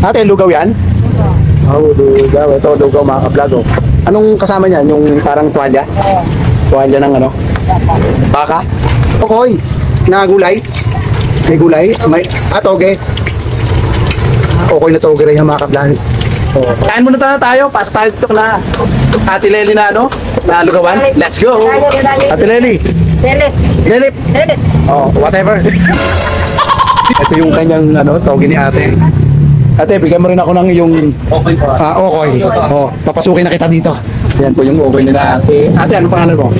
Ate, lugaw yan? Oh, lugaw. Ito, lugaw mga ka-vlog. Anong kasama niyan? Yung parang tuwalya? Tuwalya ng ano? Baka? Okoy. Na gulay? May gulay? May... toge. Okoy na toge rin yung mga ka-vlog. Kain muna tayo. Pasok tayo dito na Ate Lely na ano? Na lugawan. Let's go! Ate Lely. Lely. Oh, whatever. Ito yung kanyang ano, toge ni ate. Ate, bigyan mo rin ako ng yung okoy. Oh, papasukin na kita dito. Yan po yung okoy nila ate. Ate, ano pangalan mo?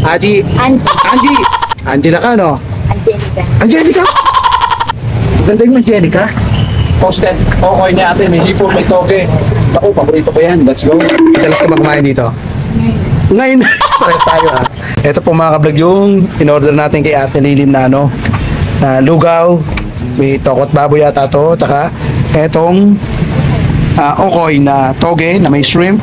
Aji. Angie. Angela ka, no? Angelica. Ganda yung Angelica. Posted. Okoy ni ate. May hipon, may toge. Ako, paborito ko yan. Let's go. Madalas ka kumain dito? Ngayon. Pares tayo ha. Ito po mga ka-vlog yung in-order natin kay Ate Lily na ano, lugaw. May tokot baboy yata to. Taka etong okoy na toge na may shrimp.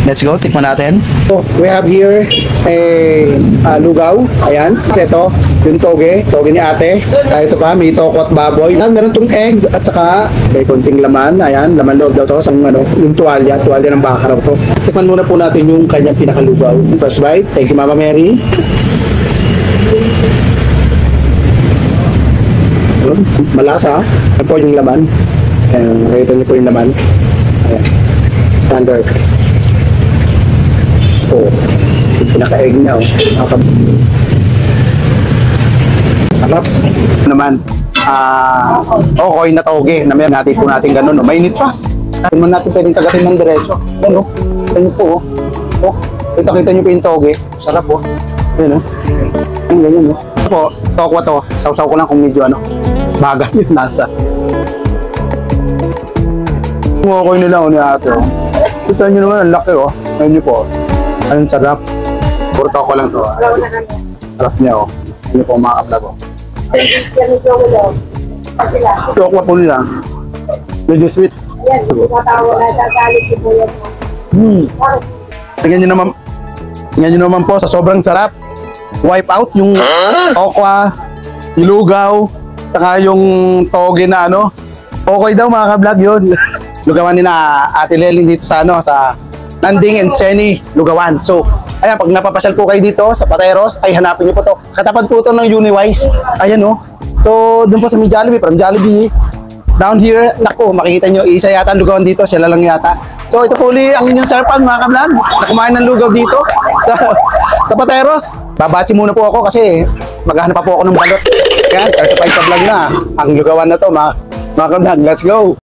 Let's go, tikman natin. So, we have here a lugaw. Ayan. Kasi ito, yung toge ni ate. Ito pa, may tokot baboy. Meron tong egg at saka may konting laman. Ayan, laman loob daw to. Sa ano, yung tuwalya ng baka raw to. Tikman muna po natin yung kanyang pinakalugaw. First bite. Thank you, Mama Mary. Malasa. Ito po yung laman. Ayan, nakita niyo po yung laman. Ayan. Standard. Oh, yung pinaka-egg niya, oh. Sarap. Naman, okoy na toge. Namin natin po natin ganun, oh. Mainit pa. Hindi man natin pwedeng tagatin ng diretso. Ano? Kita niyo po, oh. Oh, kita niyo po yung toge. Sarap, oh. Ayan, oh. Ayan, ganyan, oh. Ito po, tokwa to. Sausaw ko lang kung medyo, ano, baga yung nasa. Yung okoy nila, oh, ni ate, oh. Kita niyo naman, ang laki, oh. Ayan niyo po, oh. Ayun, sarap. Puro toko lang to. Sarap niya, oh. Hindi po mga ka-vlog, oh. Tokwa po nila. Medyo sweet. Tingnan nyo naman po sa sobrang sarap. Wipe out yung tokwa, yung lugaw, saka yung toge na ano. Okay daw mga ka-vlog yun. Lugawan ni na Ate Lely dito sa ano, sa Nanding and Seni, Lugawan. So, ayan, pag napapasyal po kayo dito sa Pateros, ay hanapin niyo po to. Katapat po to ng Uniwise. Ayan, oh. So, doon po sa Jollibee, from Jollibee, down here, naku, makikita nyo, isa yata ang lugawan dito, sila lang yata. So, ito po uli ang inyong sarpan, mga ka-vlog, na kumain ng lugaw dito sa Pateros. Babachi muna po ako kasi maghahanap pa po ako ng balot. Kaya, certified ka vlog na. Ang lugawan na to, mga ka-vlog. Let's go!